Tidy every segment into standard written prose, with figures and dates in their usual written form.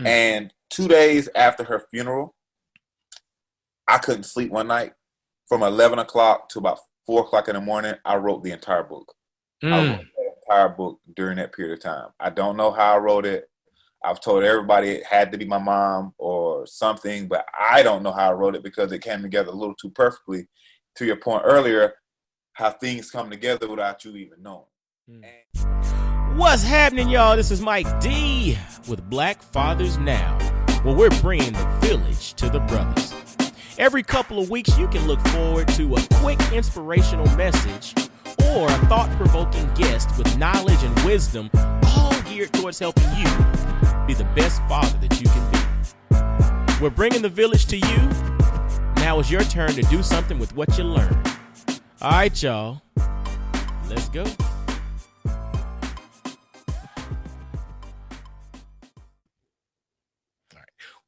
And 2 days after her funeral, I couldn't sleep one night. From 11 o'clock to about 4 o'clock in the morning, I wrote the entire book. I wrote the entire book during that period of time. I don't know how I wrote it. I've told everybody it had to be my mom or something, but I don't know how I wrote it because it came together a little too perfectly. To your point earlier, how things come together without you even knowing. What's happening, y'all? This is Mike D with Black Fathers Now, where we're bringing the village to the brothers. Every couple of weeks, you can look forward to a quick inspirational message or a thought-provoking guest with knowledge and wisdom, all geared towards helping you be the best father that you can be. We're bringing the village to you. Now it's your turn to do something with what you learned. All right, y'all. Let's go.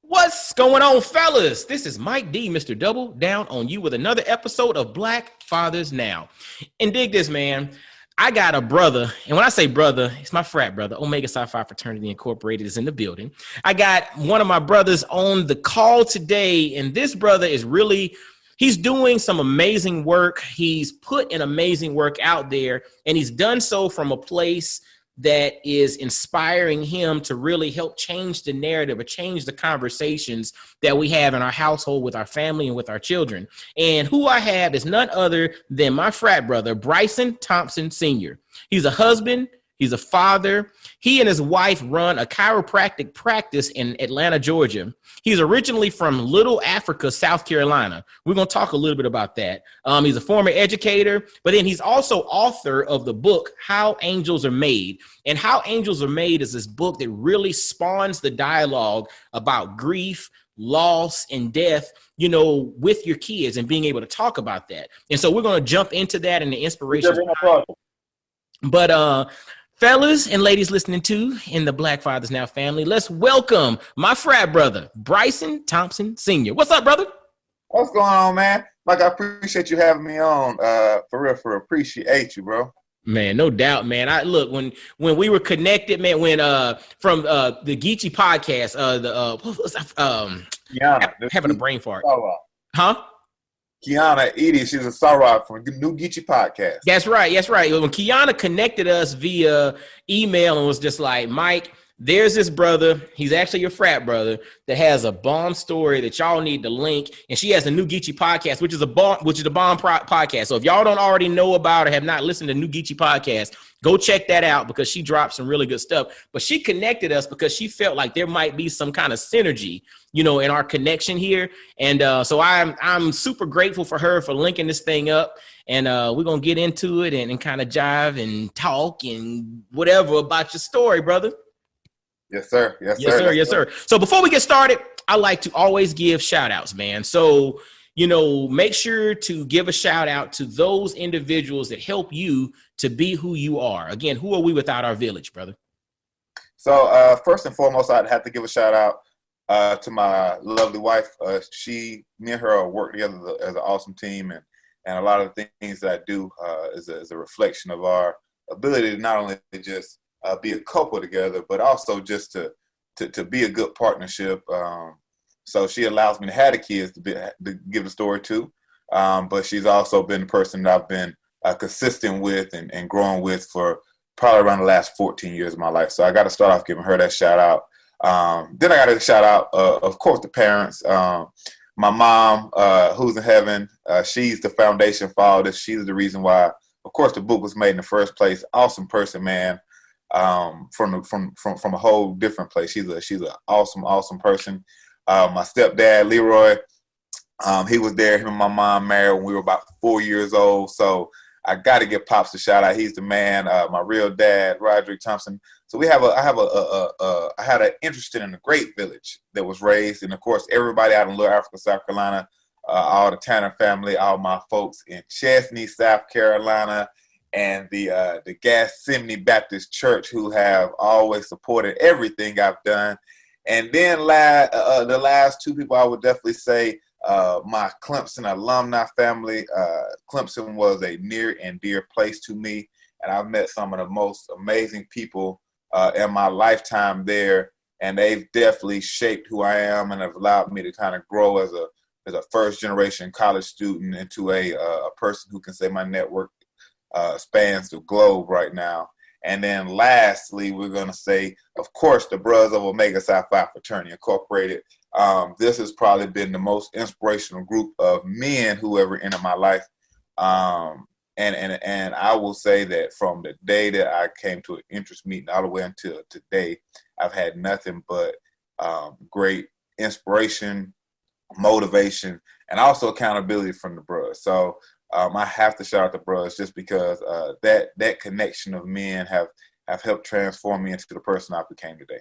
What's going on, fellas? This is Mike D, Mr. Double Down on you with another episode of Black Fathers Now. And dig this, man. I got a brother, and when I say brother, it's my frat brother. Omega Psi Phi Fraternity Incorporated is in the building. I got one of my brothers on the call today, and this brother is he's doing some amazing work. He's put an amazing work out there, and he's done so from a place that is inspiring him to really help change the narrative or change the conversations that we have in our household with our family and with our children. And who I have is none other than my frat brother, Bryson Thompson Sr. He's a husband. He's a father. He and his wife run a chiropractic practice in Atlanta, Georgia. He's originally from Little Africa, South Carolina. We're going to talk a little bit about that. He's a former educator, but then he's also author of the book, How Angels Are Made. And How Angels Are Made is this book that really spawns the dialogue about grief, loss, and death, with your kids and being able to talk about that. And so we're going to jump into that and the inspiration. But, fellas and ladies listening to in the Black Fathers Now family, let's welcome my frat brother, Bryson Thompson Sr. What's up, brother? What's going on, man? Like, I appreciate you having me on. For real, appreciate you, bro. Man, no doubt, man. When we were connected, man, from the Geechee podcast, having a brain fart. Huh? Kiana Edie, she's a sorrow from New Geechee podcast. That's right. When Kiana connected us via email and was just like, Mike, there's this brother. He's actually your frat brother that has a bomb story that y'all need to link. And she has a New Geechee podcast, which is a bomb podcast. So if y'all don't already know about or have not listened to New Geechee podcast, go check that out because she dropped some really good stuff. But she connected us because she felt like there might be some kind of synergy, in our connection here. And so I'm super grateful for her for linking this thing up. And we're going to get into it and kind of jive and talk and whatever about your story, brother. Yes, sir. Yes, sir. So before we get started, I like to always give shout outs, man. So, make sure to give a shout out to those individuals that help you to be who you are. Again, who are we without our village, brother? So first and foremost, I'd have to give a shout out to my lovely wife. Me and her work together as an awesome team. And a lot of the things that I do is a reflection of our ability to not only just be a couple together, but also just to be a good partnership. So she allows me to have the kids to give the story to, but she's also been the person that I've been consistent with and growing with for probably around the last 14 years of my life. So I got to start off giving her that shout out. Then I got to shout out, of course, the parents. My mom, who's in heaven, she's the foundation for all this. She's the reason why, of course, the book was made in the first place. Awesome person, man. From a whole different place. She's an awesome person. My stepdad, Leroy, he was there. Him and my mom married when we were about 4 years old. So I got to give Pops a shout out. He's the man. My real dad, Roderick Thompson. So I had an interest in a great village that was raised, and of course everybody out in Little Africa, South Carolina, all the Tanner family, all my folks in Chesney, South Carolina, and the Gethsemane Baptist Church, who have always supported everything I've done. And then the last two people I would definitely say, my Clemson alumni family. Clemson was a near and dear place to me, and I've met some of the most amazing people in my lifetime there. and they've definitely shaped who I am and have allowed me to kind of grow as a first generation college student into a person who can say my network spans the globe right now. And then lastly, we're going to say, of course, the Brothers of Omega Psi Phi Fraternity Incorporated. This has probably been the most inspirational group of men who ever entered my life. And I will say that from the day that I came to an interest meeting all the way until today, I've had nothing but great inspiration, motivation, and also accountability from the brothers. So I have to shout out the brothers just because that connection of men have helped transform me into the person I became today.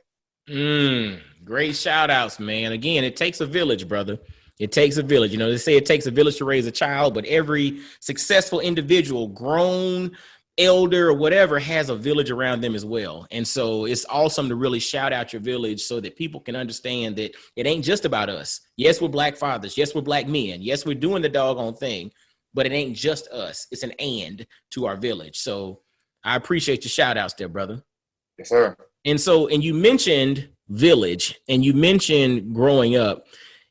Great shout outs, man. Again, it takes a village, brother. It takes a village. You know, they say it takes a village to raise a child, but every successful individual, grown, elder, or whatever, has a village around them as well. And so it's awesome to really shout out your village so that people can understand that it ain't just about us. Yes, we're Black fathers. Yes, we're Black men. Yes, we're doing the doggone thing, but it ain't just us. It's an and to our village. So I appreciate your shout outs there, brother. Yes, sir. And so, and you mentioned village and you mentioned growing up.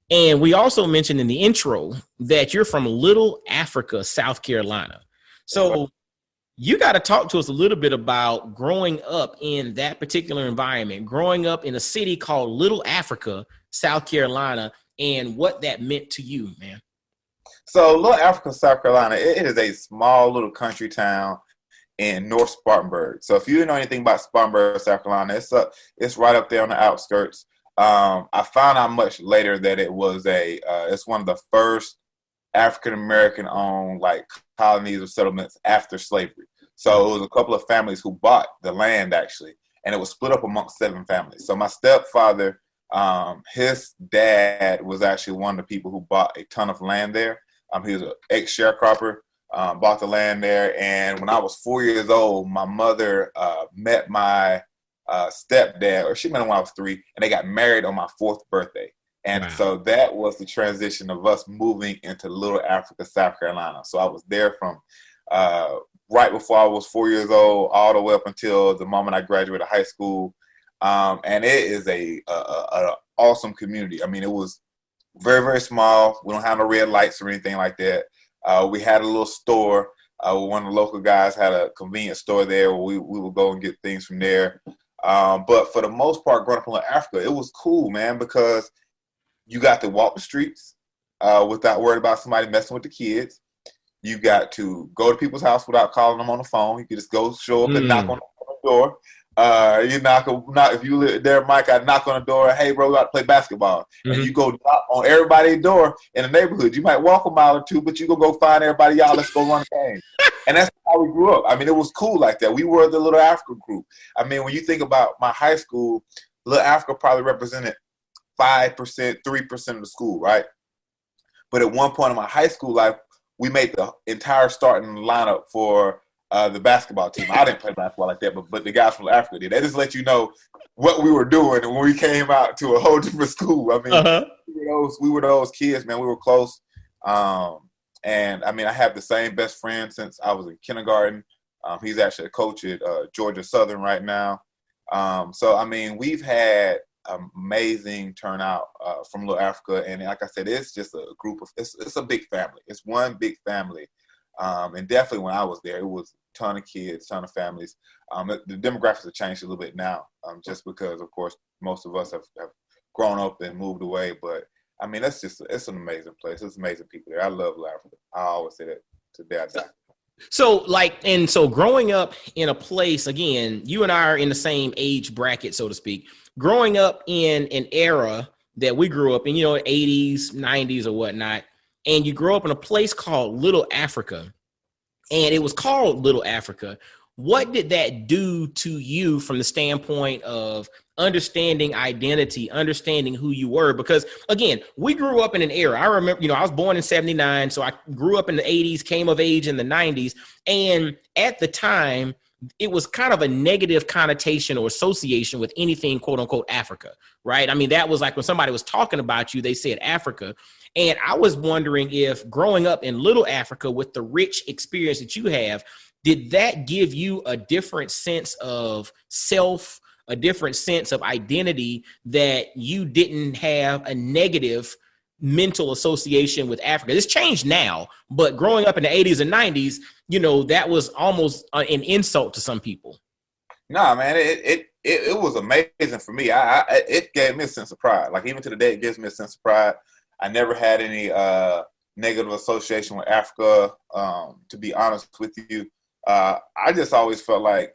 And we also mentioned in the intro that you're from Little Africa, South Carolina. So you got to talk to us a little bit about growing up in that particular environment, growing up in a city called Little Africa, South Carolina, and what that meant to you, man. So Little Africa, South Carolina, it is a small little country town in North Spartanburg. So if you didn't know anything about Spartanburg, South Carolina, it's right up there on the outskirts. I found out much later that it was it's one of the first African-American owned like colonies or settlements after slavery. So it was a couple of families who bought the land actually, and it was split up amongst 7 families. So my stepfather, his dad was actually one of the people who bought a ton of land there. He was an ex-sharecropper, bought the land there. And when I was 4 years old, my mother met my stepdad, or she met him when I was 3, and they got married on my 4th birthday. And wow. So that was the transition of us moving into Little Africa, South Carolina. So I was there from right before I was 4 years old, all the way up until the moment I graduated high school. And it is a awesome community. I mean, it was very, very small. We don't have no red lights or anything like that. We had a little store. One of the local guys had a convenience store there where we would go and get things from there. But for the most part, growing up in Africa, it was cool, man, because you got to walk the streets without worrying about somebody messing with the kids. You got to go to people's house without calling them on the phone. You could just go show up and knock on the door. You knock if you live there, Mike, I knock on the door. Hey, bro, we got to play basketball. Mm-hmm. And you go knock on everybody's door in the neighborhood. You might walk a mile or two, but you go find everybody. Y'all, let's go run a game. And that's how we grew up. I mean, it was cool like that. We were the Little Africa group. I mean, when you think about my high school, Little Africa probably represented 5%, 3% of the school, right? But at one point in my high school life, we made the entire starting lineup for the basketball team. I didn't play basketball like that, but the guys from Africa did. They just let you know what we were doing when we came out to a whole different school. I mean, we were those kids, man. We were close. And I mean, I have the same best friend since I was in kindergarten. He's actually a coach at Georgia Southern right now. So, I mean, we've had amazing turnout from Little Africa. And like I said, it's just a group of, it's a big family. It's one big family. And definitely when I was there, it was a ton of kids, ton of families. The demographics have changed a little bit now, just because, of course, most of us have grown up and moved away. But I mean, it's an amazing place. It's amazing people there. I love Africa. I always say that to day I die. So growing up in a place, again, you and I are in the same age bracket, so to speak. Growing up in an era that we grew up in, 80s, 90s or whatnot, and you grow up in a place called Little Africa, and it was called Little Africa. What did that do to you from the standpoint of understanding identity, understanding who you were? Because again, we grew up in an era. I remember, I was born in 79. So I grew up in the 80s, came of age in the 90s. And at the time, it was kind of a negative connotation or association with anything, quote unquote, Africa, right? I mean, that was like when somebody was talking about you, they said Africa. And I was wondering if growing up in Little Africa with the rich experience that you have, did that give you a different sense of self, a different sense of identity, that you didn't have a negative mental association with Africa. It's changed now, but growing up in the 80s and 90s, that was almost an insult to some people. Nah, man, it was amazing for me. It gave me a sense of pride. Like, even to the day, it gives me a sense of pride. I never had any negative association with Africa. To be honest with you, I just always felt like,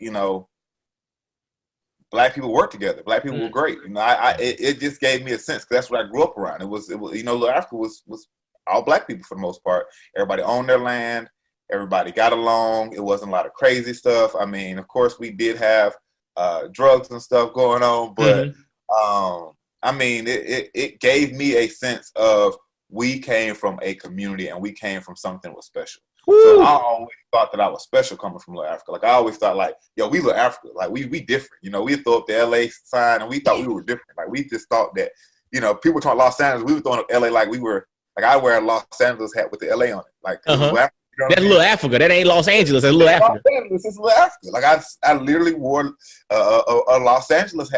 Black people work together. Black people were great. It just gave me a sense, because that's what I grew up around. It was Little Africa was all Black people for the most part. Everybody owned their land. Everybody got along. It wasn't a lot of crazy stuff. I mean, of course, we did have drugs and stuff going on, but I mean, it gave me a sense of, we came from a community and we came from something that was special. Woo! So I always thought that I was special coming from Little Africa. Like, I always thought, like, yo, we Little Africa. Like, we different. We throw up the LA sign and we thought we were different. Like, we just thought that, people talking Los Angeles, we were throwing up LA like we were, like, I wear a Los Angeles hat with the LA on it. Like, that's Little Africa. That ain't Los Angeles. That's Little Africa. Los Angeles is Little Africa. Like, I literally wore a Los Angeles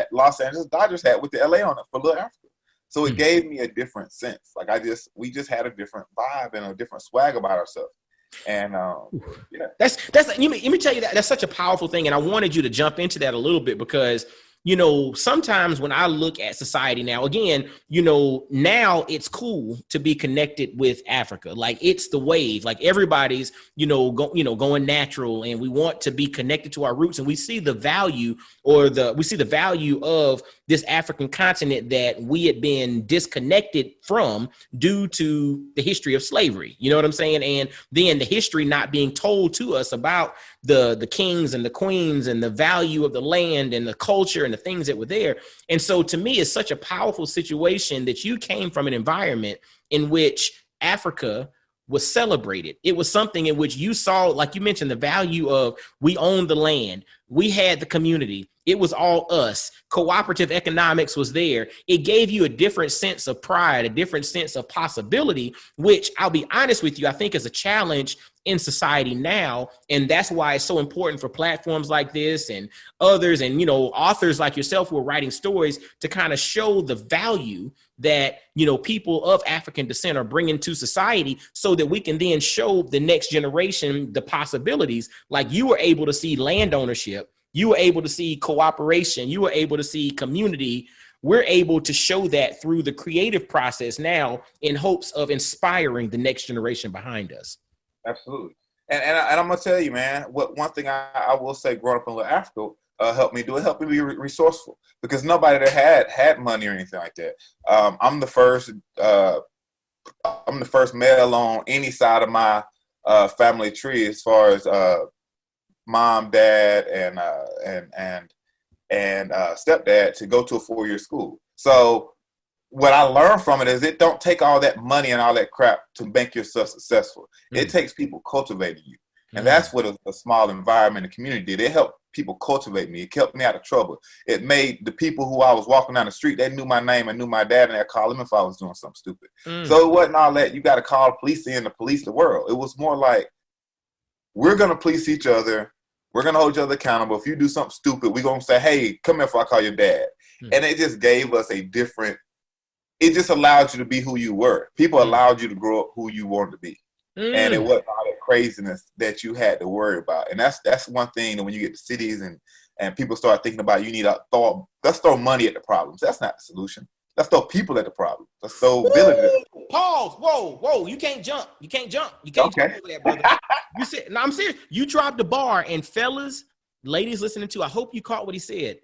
Dodgers hat with the LA on it for Little Africa. So it gave me a different sense. Like, we just had a different vibe and a different swag about ourselves. And that's let me tell you, that's such a powerful thing. And I wanted you to jump into that a little bit, because sometimes when I look at society now, again, now it's cool to be connected with Africa. Like, it's the wave. Like, everybody's, going natural, and we want to be connected to our roots. And we see the value of this African continent that we had been disconnected from due to the history of slavery. You know what I'm saying? And then the history not being told to us about the kings and the queens and the value of the land and the culture and the things that were there. And so, to me, it's such a powerful situation that you came from an environment in which Africa was celebrated. It was something in which you saw, like you mentioned, the value of, we owned the land. We had the community. It was all us. Cooperative economics was there. It gave you a different sense of pride, a different sense of possibility, which, I'll be honest with you, I think is a challenge in society now. And that's why it's so important for platforms like this and others, and, authors like yourself who are writing stories, to kind of show the value that, people of African descent are bringing to society, so that we can then show the next generation the possibilities. Like, you were able to see land ownership. You were able to see cooperation. You were able to see community. We're able to show that through the creative process now, in hopes of inspiring the next generation behind us. Absolutely. And I'm going to tell you, man, one thing I will say, growing up in Little Africa, helped me be resourceful, because nobody that had money or anything like that. I'm the first male on any side of my family tree, as far as mom, dad, and stepdad, to go to a 4-year school. So what I learned from it is, it don't take all that money and all that crap to make yourself successful. It takes people cultivating you. And that's what a small environment and community did. It helped people cultivate me. It kept me out of trouble. It made the people who I was walking down the street, they knew my name and knew my dad, and they'd call him if I was doing something stupid. So it wasn't all that, you got to call the police in to police the world. It was more like, we're going to police each other. We're going to hold each other accountable. If you do something stupid, we're going to say, hey, come here before I call your dad. And it just gave us it just allowed you to be who you were. People allowed you to grow up who you wanted to be. And it wasn't all that craziness that you had to worry about. And that's one thing that when you get to cities and people start thinking about, let's throw money at the problems. That's not the solution. Let's throw people at the problem. Let's throw villages. Pause. Whoa. You can't jump. You can't jump over that, brother. You said, no, I'm serious. You dropped the bar, and fellas, ladies listening to, I hope you caught what he said.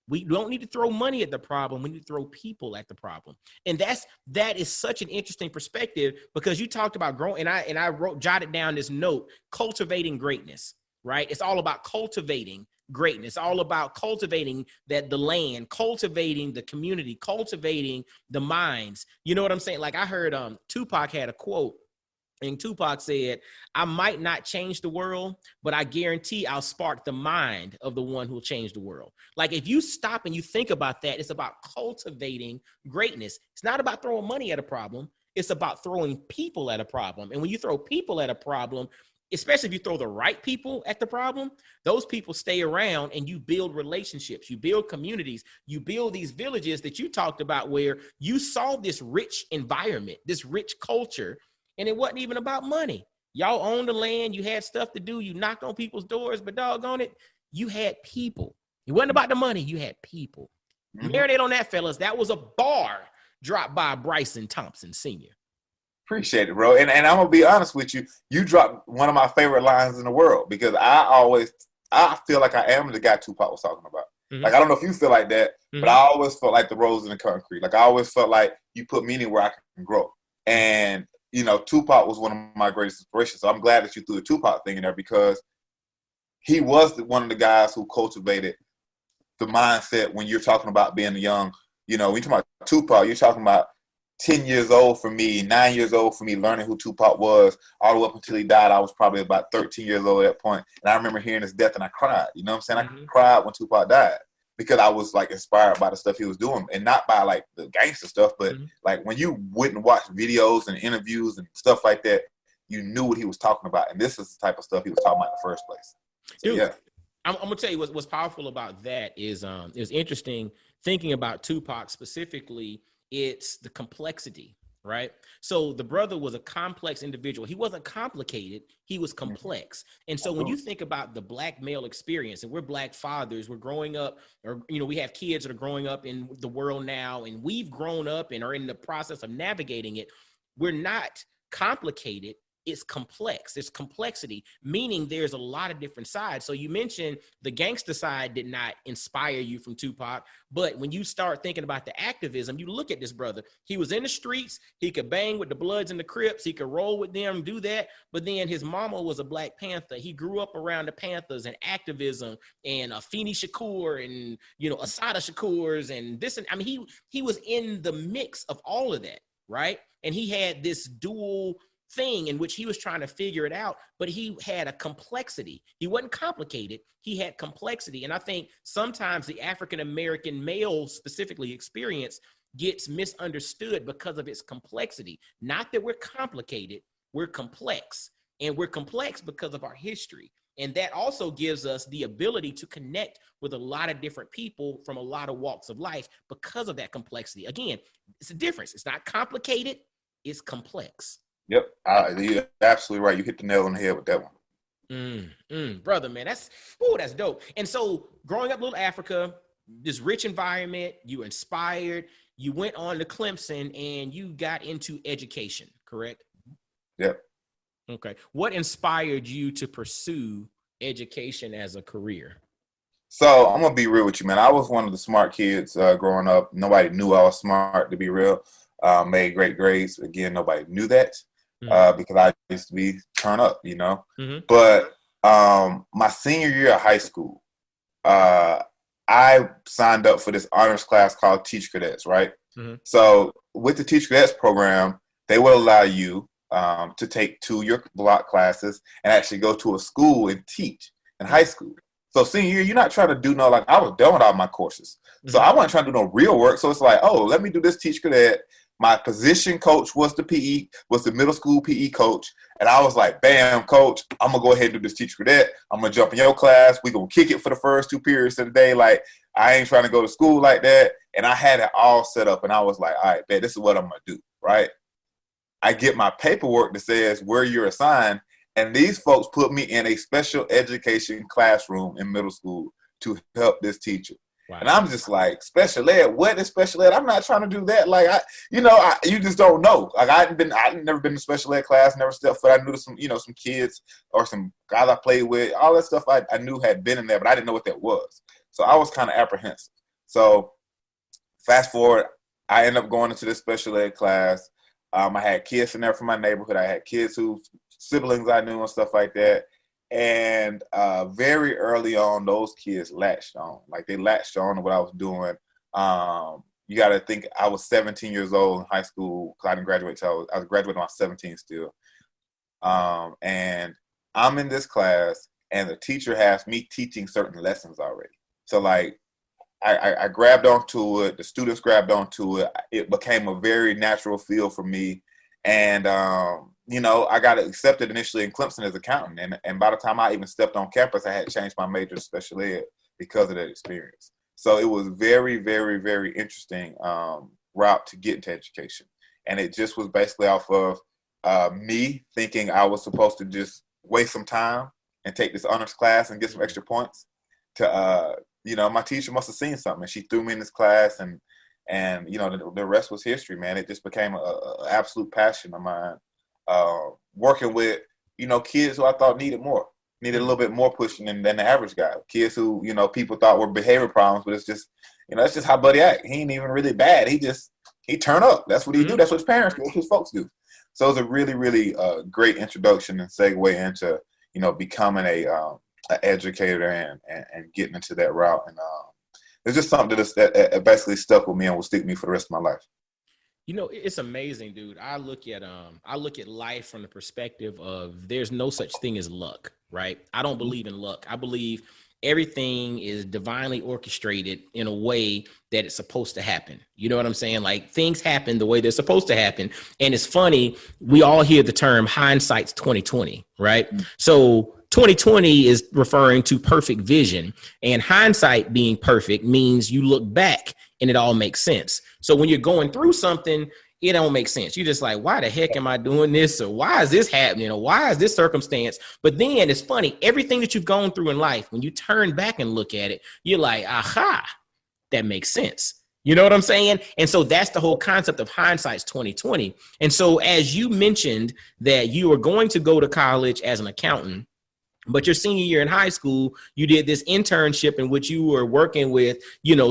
We don't need to throw money at the problem. We need to throw people at the problem. And that is such an interesting perspective, because you talked about growing, and I jotted down this note, cultivating greatness, right? It's all about cultivating greatness. It's all about cultivating the land, cultivating the community, cultivating the minds. You know what I'm saying? Like, I heard Tupac had a quote. And Tupac said, I might not change the world, but I guarantee I'll spark the mind of the one who will change the world. Like, if you stop and you think about that, it's about cultivating greatness. It's not about throwing money at a problem. It's about throwing people at a problem. And when you throw people at a problem, especially if you throw the right people at the problem, those people stay around and you build relationships, you build communities, you build these villages that you talked about where you saw this rich environment, this rich culture, and it wasn't even about money. Y'all owned the land, you had stuff to do, you knocked on people's doors, but doggone it, you had people. It wasn't about the money, you had people. Mm-hmm. Marinate on that, fellas. That was a bar dropped by Bryson Thompson Sr. Appreciate it, bro. And I'm gonna be honest with you. You dropped one of my favorite lines in the world because I feel like I am the guy Tupac was talking about. Mm-hmm. Like I don't know if you feel like that, but I always felt like the rose in the concrete. Like I always felt like you put me anywhere I can grow. And you know, Tupac was one of my greatest inspirations. So I'm glad that you threw the Tupac thing in there because he was one of the guys who cultivated the mindset when you're talking about being young. You know, when you're talking about Tupac, you're talking about 10 years old for me, 9 years old for me, learning who Tupac was all the way up until he died. I was probably about 13 years old at that point. And I remember hearing his death and I cried. You know what I'm saying? Mm-hmm. I cried when Tupac died because I was like inspired by the stuff he was doing and not by like the gangster stuff, but like when you went and watched videos and interviews and stuff like that, you knew what he was talking about. And this is the type of stuff he was talking about in the first place. So, dude, yeah. I'm gonna tell you what's powerful about that is it was interesting thinking about Tupac specifically. It's the complexity, right? So the brother was a complex individual. He wasn't complicated. He was complex. And so when you think about the black male experience, and we're black fathers, we're growing up, or, you know, we have kids that are growing up in the world now, and we've grown up and are in the process of navigating it. We're not complicated. It's complex. It's complexity, meaning there's a lot of different sides. So you mentioned the gangster side did not inspire you from Tupac, but when you start thinking about the activism, you look at this brother. He was in the streets. He could bang with the Bloods and the Crips. He could roll with them, do that. But then his mama was a Black Panther. He grew up around the Panthers and activism and Afeni Shakur and, you know, Assata Shakurs and this. And I mean, he was in the mix of all of that, right? And he had this dual thing in which he was trying to figure it out, but he had a complexity. He wasn't complicated. He had complexity. And I think sometimes the African-American male specifically experience gets misunderstood because of its complexity. Not that we're complicated, we're complex. And we're complex because of our history. And that also gives us the ability to connect with a lot of different people from a lot of walks of life because of that complexity. Again, it's a difference. It's not complicated, it's complex. Yep, you're absolutely right. You hit the nail on the head with that one. Brother, man, that's dope. And so growing up Little Africa, this rich environment, you were inspired, you went on to Clemson and you got into education, correct? Yep. Okay. What inspired you to pursue education as a career? So I'm going to be real with you, man. I was one of the smart kids growing up. Nobody knew I was smart, to be real. Made great grades. Again, nobody knew that. Because I used to be turn up, you know. Mm-hmm. But my senior year of high school, I signed up for this honors class called Teach Cadets, right? Mm-hmm. So with the Teach Cadets program, they will allow you to take 2 year block classes and actually go to a school and teach in high school. So senior year, you're not trying to do no, like I was done with all my courses. Mm-hmm. So I wasn't trying to do no real work. So it's like, oh, let me do this Teach Cadet. My position coach was the middle school PE coach. And I was like, bam, coach, I'm going to go ahead and do this Teacher Cadet. I'm going to jump in your class. We're going to kick it for the first 2 periods of the day. Like, I ain't trying to go to school like that. And I had it all set up. And I was like, all right, man, this is what I'm going to do, right? I get my paperwork that says where you're assigned. And these folks put me in a special education classroom in middle school to help this teacher. Wow. And I'm just like, special ed? What is special ed? I'm not trying to do that. Like, you just don't know. Like, I'd never been to special ed class, never stepped foot. I knew some kids or some guys I played with. All that stuff I knew had been in there, but I didn't know what that was. So I was kind of apprehensive. So fast forward, I ended up going into this special ed class. I had kids in there from my neighborhood. I had kids whose siblings I knew and stuff like that. And very early on, those kids latched on. Like, they latched on to what I was doing. You got to think I was 17 years old in high school because I didn't graduate until I was graduating when I was 17 still. And I'm in this class, and the teacher has me teaching certain lessons already. So, like, I grabbed onto it. The students grabbed onto it. It became a very natural feel for me. And, I got accepted initially in Clemson as accountant. And by the time I even stepped on campus, I had changed my major to special ed because of that experience. So it was very, very, very interesting route to get into education. And it just was basically off of me thinking I was supposed to just waste some time and take this honors class and get some extra points to, my teacher must have seen something, and she threw me in this class, and the rest was history, man. It just became an absolute passion of mine, working with, kids who I thought needed a little bit more pushing than the average guy. Kids who, people thought were behavior problems, but it's just, it's just how Buddy act. He ain't even really bad. He turn up. That's what he do. That's what his parents do. That's what his folks do. So it was a really, really great introduction and segue into, becoming an educator and getting into that route. And it's just something that basically stuck with me and will stick with me for the rest of my life. It's amazing, dude. I look at life from the perspective of there's no such thing as luck, right? I don't believe in luck. I believe everything is divinely orchestrated in a way that it's supposed to happen. You know what I'm saying? Like, things happen the way they're supposed to happen. And it's funny, we all hear the term hindsight's 2020, right? So 2020 is referring to perfect vision, and hindsight being perfect means you look back and it all makes sense. So when you're going through something, it don't make sense. You're just like, why the heck am I doing this? Or why is this happening? Or why is this circumstance? But then it's funny, everything that you've gone through in life, when you turn back and look at it, you're like, aha, that makes sense. You know what I'm saying? And so that's the whole concept of hindsight's 2020. And so as you mentioned that you are going to go to college as an accountant, but your senior year in high school, you did this internship in which you were working with,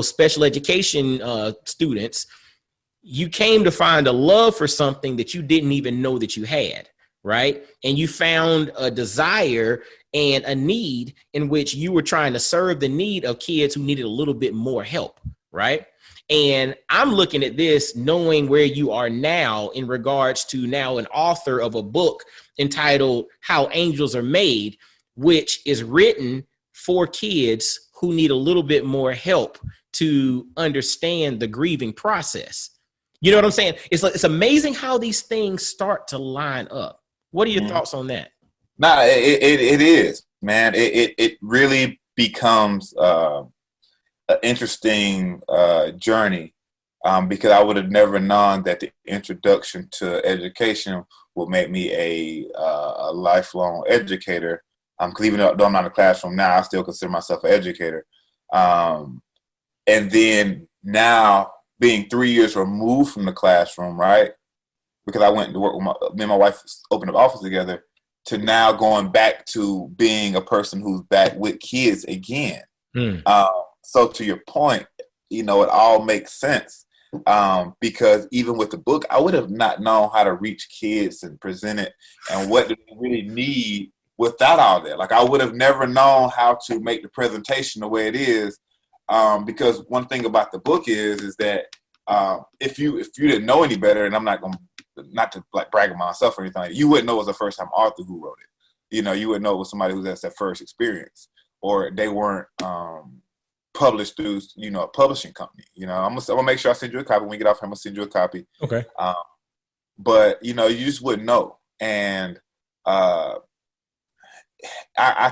special education students. You came to find a love for something that you didn't even know that you had, right? And you found a desire and a need in which you were trying to serve the need of kids who needed a little bit more help, right? And I'm looking at this knowing where you are now in regards to now an author of a book entitled How Angels Are Made, which is written for kids who need a little bit more help to understand the grieving process. You know what I'm saying? It's amazing how these things start to line up. What are your thoughts on that? Nah, it is, man. It really becomes an interesting journey because I would have never known that the introduction to education would make me a lifelong educator. Because even though I'm not in the classroom now, I still consider myself an educator. And then now, being 3 years removed from the classroom, right? Because I went to work with me and my wife opened an office together, to now going back to being a person who's back with kids again. So to your point, it all makes sense. Because even with the book, I would have not known how to reach kids and present it and what do they really need without all that. Like, I would have never known how to make the presentation the way it is. Because one thing about the book is that if you didn't know any better, and I'm not to like brag on myself or anything, you wouldn't know it was a first time author who wrote it. You wouldn't know it was somebody who has that first experience, or they weren't published through a publishing company. I'm gonna make sure I send you a copy when we get off. I'm gonna send you a copy. Okay. But you just wouldn't know, and I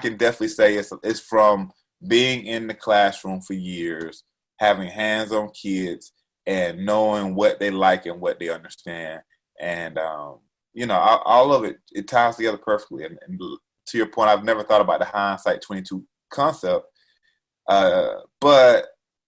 can definitely say it's from being in the classroom for years, having hands on kids, and knowing what they like and what they understand. And, all of it ties together perfectly. And to your point, I've never thought about the hindsight 22 concept. But,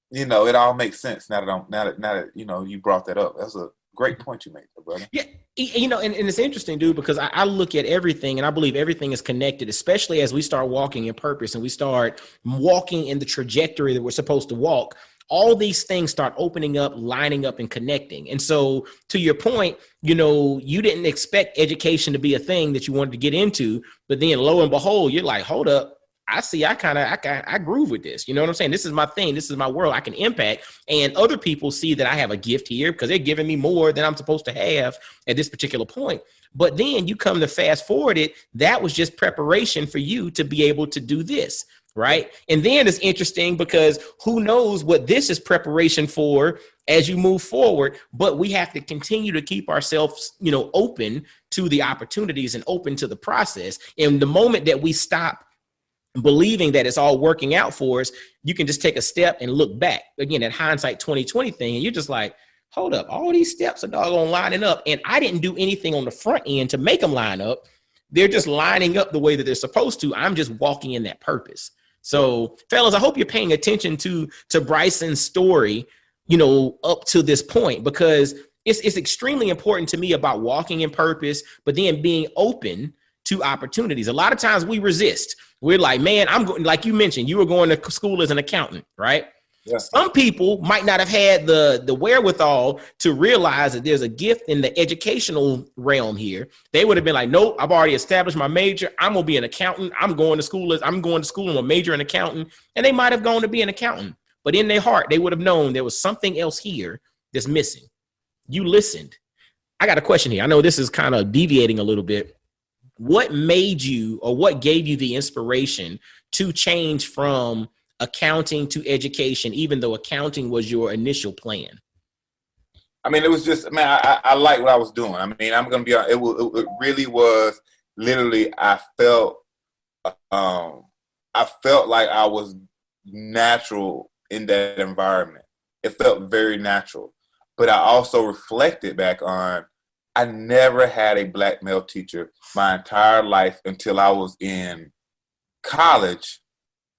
it all makes sense now that you brought that up. That's a great point you made, brother. Yeah. And it's interesting, dude, because I look at everything and I believe everything is connected, especially as we start walking in purpose and we start walking in the trajectory that we're supposed to walk. All these things start opening up, lining up, and connecting. And so to your point, you didn't expect education to be a thing that you wanted to get into, but then lo and behold, you're like, hold up. I groove with this. You know what I'm saying? This is my thing. This is my world. I can impact. And other people see that I have a gift here because they're giving me more than I'm supposed to have at this particular point. But then you come to fast forward it. That was just preparation for you to be able to do this. right? And then it's interesting because who knows what this is preparation for as you move forward, but we have to continue to keep ourselves, open to the opportunities and open to the process. And the moment that we stop believing that it's all working out for us, you can just take a step and look back again, that hindsight 2020 thing. And you're just like, hold up, all these steps are doggone lining up. And I didn't do anything on the front end to make them line up. They're just lining up the way that they're supposed to. I'm just walking in that purpose. So, fellas, I hope you're paying attention to Bryson's story, up to this point, because it's extremely important to me about walking in purpose, but then being open to opportunities. A lot of times we resist. We're like, man, I'm going, like you mentioned, you were going to school as an accountant, right? Yes. Some people might not have had the wherewithal to realize that there's a gift in the educational realm here. They would have been like, nope, I've already established my major. I'm going to be an accountant. I'm going to school and a major in accountant. And they might have gone to be an accountant. But in their heart, they would have known there was something else here that's missing. You listened. I got a question here. I know this is kind of deviating a little bit. What made you, or what gave you the inspiration to change from accounting to education, even though accounting was your initial plan? I mean, it was just, man, I like what I was doing. I mean, I'm going to be honest, it really was literally, I felt like I was natural in that environment. It felt very natural. But I also reflected back on, I never had a black male teacher my entire life until I was in college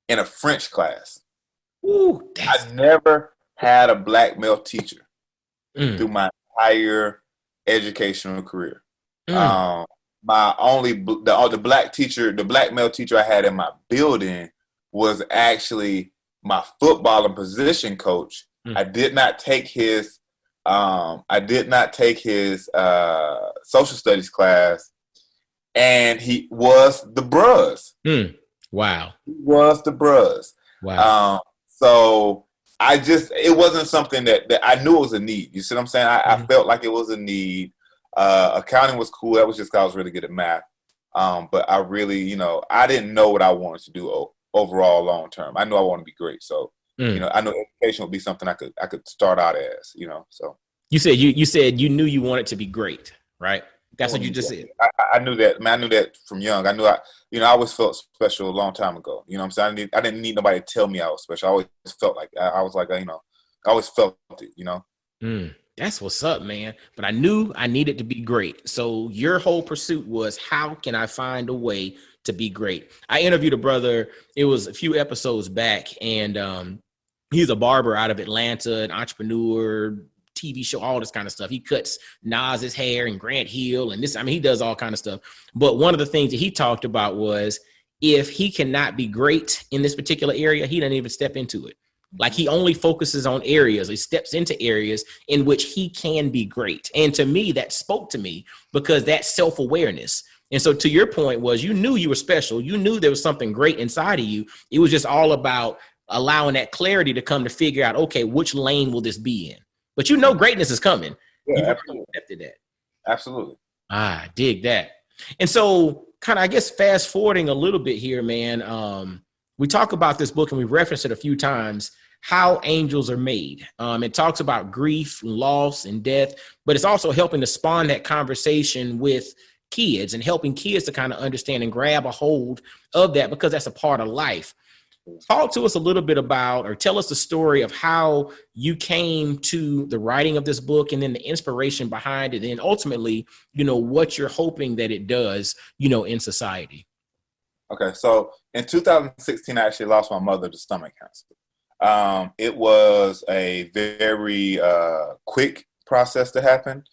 in a French class. Ooh, I never had a black male teacher through my entire educational career. My only the black male teacher I had in my building was actually my football and position coach. I did not take his social studies class, and he was the bruhs. Wow. He was the bruhs. Wow. So it wasn't something that I knew it was a need. You see what I'm saying? I felt like it was a need. Accounting was cool. That was just 'cause I was really good at math. But I really, I didn't know what I wanted to do overall long term. I knew I wanted to be great. So, I know education would be something I could start out as, so. You said you knew you wanted to be great, right? That's what you just said. I knew that, man. I knew that from young. I knew I always felt special a long time ago. You know what I'm saying? I didn't need nobody to tell me I was special. I always felt like I was like, I always felt it, That's what's up, man. But I knew I needed to be great. So your whole pursuit was, how can I find a way to be great? I interviewed a brother. It was a few episodes back, and he's a barber out of Atlanta, an entrepreneur, TV show, all this kind of stuff. He cuts Nas's hair and Grant Hill and this. I mean, he does all kind of stuff. But one of the things that he talked about was, if he cannot be great in this particular area, he doesn't even step into it. Like, he only focuses on areas. He steps into areas in which he can be great. And to me, that spoke to me, because that's self-awareness. And so to your point was, you knew you were special. You knew there was something great inside of you. It was just all about allowing that clarity to come to figure out, okay, which lane will this be in? But greatness is coming. Yeah, absolutely. Accepted that. Absolutely. I dig that. And so, kind of, I guess, fast forwarding a little bit here, man. We talk about this book, and we've referenced it a few times, How Angels Are Made. It talks about grief, loss, and death, but it's also helping to spawn that conversation with kids and helping kids to kind of understand and grab a hold of that, because that's a part of life. Talk to us a little bit about, or tell us the story of how you came to the writing of this book, and then the inspiration behind it, and ultimately, what you're hoping that it does, in society. Okay, so in 2016, I actually lost my mother to stomach cancer. It was a very quick process to happen.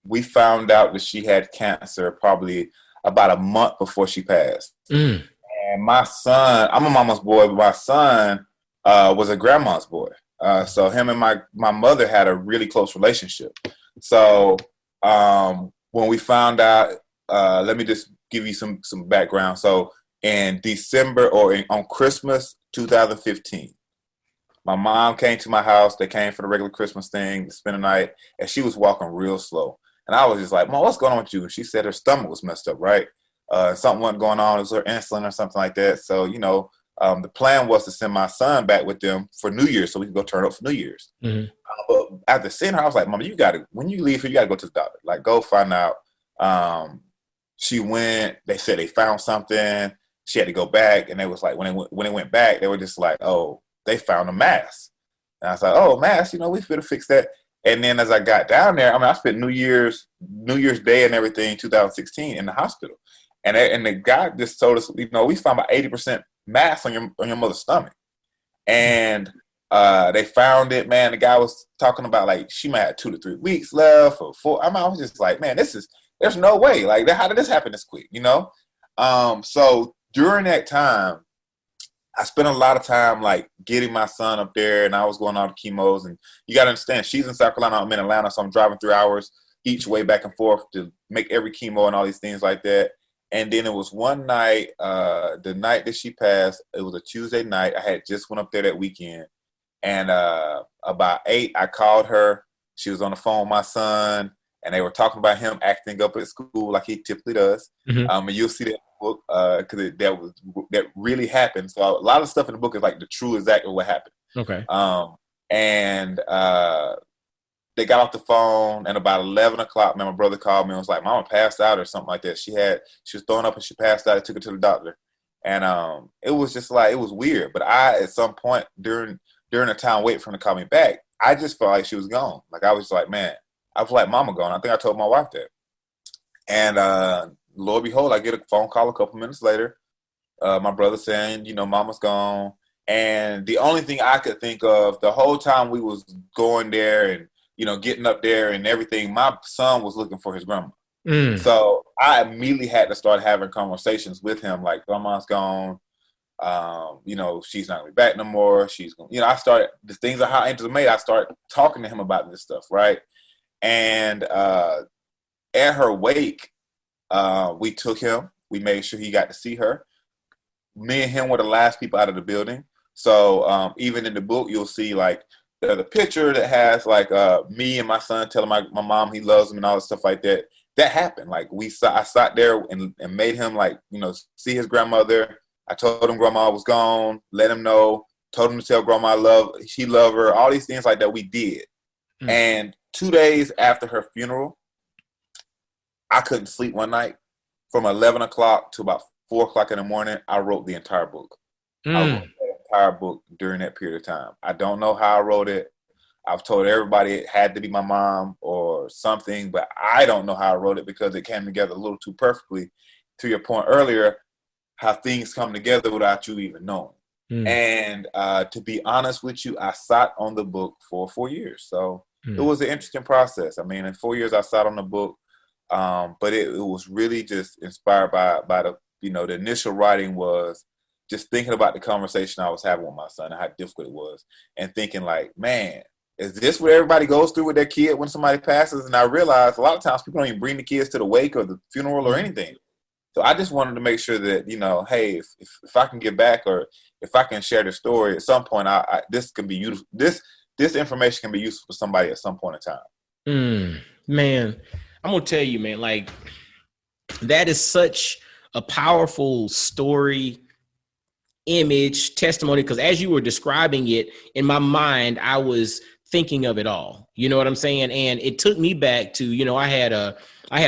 We found out that she had cancer probably about a month before she passed. And my son, I'm a mama's boy, but my son was a grandma's boy. So him and my mother had a really close relationship. So when we found out, let me just give you some background. So in December, on Christmas 2015, my mom came to my house. They came for the regular Christmas thing to spend the night, and she was walking real slow. And I was just like, Mom, what's going on with you? And she said her stomach was messed up, right? something wasn't going on. It was her insulin or something like that. So, the plan was to send my son back with them for New Year's so we could go turn up for New Year's. Mm-hmm. But after seeing her, I was like, Mama, when you leave here, you got to go to the doctor. Like, go find out. She went, they said they found something. She had to go back. And they was like, when it went back, they were just like, oh, they found a mass. And I was like, oh, mass, we fit to fix that. And then as I got down there, I spent New Year's Day and everything, 2016, in the hospital. And the guy just told us, we found about 80% mass on your mother's stomach. And they found it, man. The guy was talking about, like, she might have 2 to 3 weeks left or 4. I was just like, man, there's no way. Like, how did this happen this quick, So during that time, I spent a lot of time, like, getting my son up there, and I was going on the chemos. And you got to understand, she's in South Carolina, I'm in Atlanta, so I'm driving 3 hours each way back and forth to make every chemo and all these things like that. And then it was one night, the night that she passed, it was a Tuesday night. I had just went up there that weekend. And about 8, I called her. She was on the phone with my son, and they were talking about him acting up at school like he typically does. Mm-hmm. And you'll see that in the book because that really happened. So a lot of stuff in the book is like the true exact of what happened. Okay. And they got off the phone, and about 11 o'clock, man, my brother called me and was like, Mama passed out or something like that. She was throwing up and she passed out. I took her to the doctor. And it was just like, it was weird. But at some point during the time waiting for her to call me back, I just felt like she was gone. Like, I was like, man, I was like, Mama gone. I think I told my wife that. And Lord behold, I get a phone call a couple minutes later. My brother saying, Mama's gone. And the only thing I could think of the whole time we was going there and, getting up there and everything, my son was looking for his grandma. Mm. So I immediately had to start having conversations with him, like, Grandma's gone. She's not going to be back no more. She's going, I started, the things of how angels are made, I started talking to him about this stuff, right? And at her wake, we took him. We made sure he got to see her. Me and him were the last people out of the building. So even in the book, you'll see, like, the picture that has, like, me and my son telling my mom he loves him and all that stuff like that. That happened. Like, I sat there and made him, like, see his grandmother. I told him Grandma was gone, let him know, told him to tell Grandma she loved her, all these things like that we did. Mm. And 2 days after her funeral, I couldn't sleep one night. From 11 o'clock to about 4 o'clock in the morning, I wrote the entire book. I wrote the entire book during that period of time. I don't know how I wrote it. I've told everybody it had to be my mom or something, but I don't know how I wrote it because it came together a little too perfectly. To your point earlier, how things come together without you even knowing. Mm. And to be honest with you, I sat on the book for 4 years. So it was an interesting process. I mean, in 4 years, I sat on the book, but it was really just inspired by the, the initial writing was just thinking about the conversation I was having with my son and how difficult it was, and thinking like, man, is this what everybody goes through with their kid when somebody passes? And I realized a lot of times people don't even bring the kids to the wake or the funeral or anything. So I just wanted to make sure that, hey, if I can give back or if I can share the story at some point, this can be useful. This information can be useful for somebody at some point in time. Man, I'm going to tell you, man, like, that is such a powerful story, image, testimony, because as you were describing it, in my mind, I was thinking of it all. You know what I'm saying? And it took me back to, I had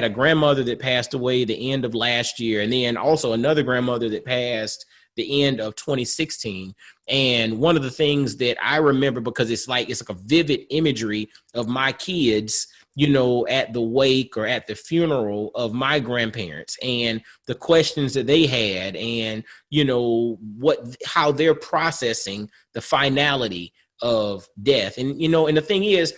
a grandmother that passed away the end of last year, and then also another grandmother that passed the end of 2016. And one of the things that I remember, because it's like a vivid imagery of my kids, at the wake or at the funeral of my grandparents, and the questions that they had, and, how they're processing the finality of death. And, and the thing is,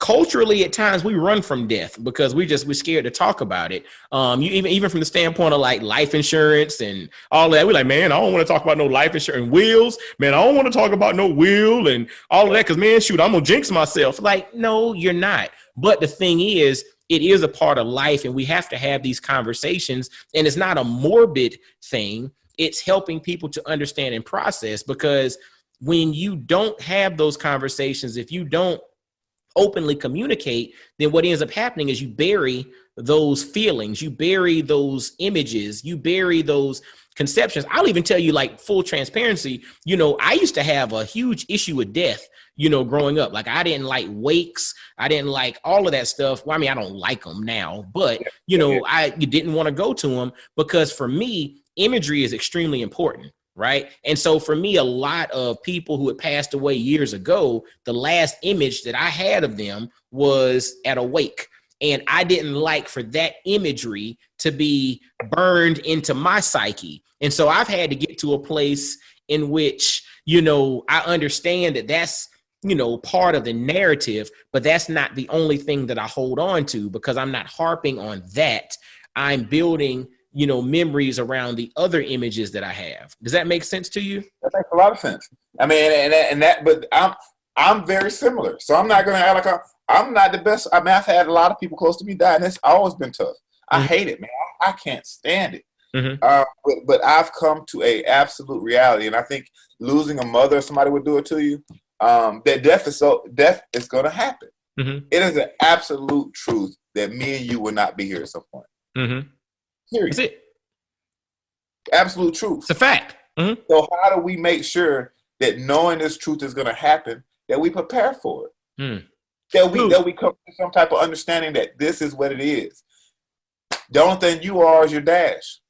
culturally, at times we run from death because we're scared to talk about it. Even from the standpoint of like life insurance and all that, we're like, man, I don't want to talk about no life insurance, wills, man. I don't want to talk about no will and all of that. Cause man, shoot, I'm going to jinx myself. Like, no, you're not. But the thing is, it is a part of life, and we have to have these conversations, and it's not a morbid thing. It's helping people to understand and process, because when you don't have those conversations, if you don't openly communicate, then what ends up happening is you bury those feelings, you bury those images, you bury those conceptions. I'll even tell you, like, full transparency, I used to have a huge issue with death, growing up. Like, I didn't like wakes. I didn't like all of that stuff. Well, I mean, I don't like them now, but I didn't want to go to them because for me, imagery is extremely important. Right. And so for me, a lot of people who had passed away years ago, the last image that I had of them was at a wake. And I didn't like for that imagery to be burned into my psyche. And so I've had to get to a place in which, I understand that that's, part of the narrative, but that's not the only thing that I hold on to, because I'm not harping on that. I'm building memories around the other images that I have. Does that make sense to you? That makes a lot of sense. I mean, but I'm very similar. So I'm not going to act like I'm not the best. I mean, I've had a lot of people close to me die, and it's always been tough. I hate it, man. I can't stand it. But I've come to a absolute reality, and I think losing a mother, somebody would do it to you. That death is going to happen. It is an absolute truth that me and you will not be here at some point. Period. That's it. Absolute truth. It's a fact. So how do we make sure that knowing this truth is going to happen, that we prepare for it? That we come to some type of understanding that this is what it is. The only thing you are is your dash.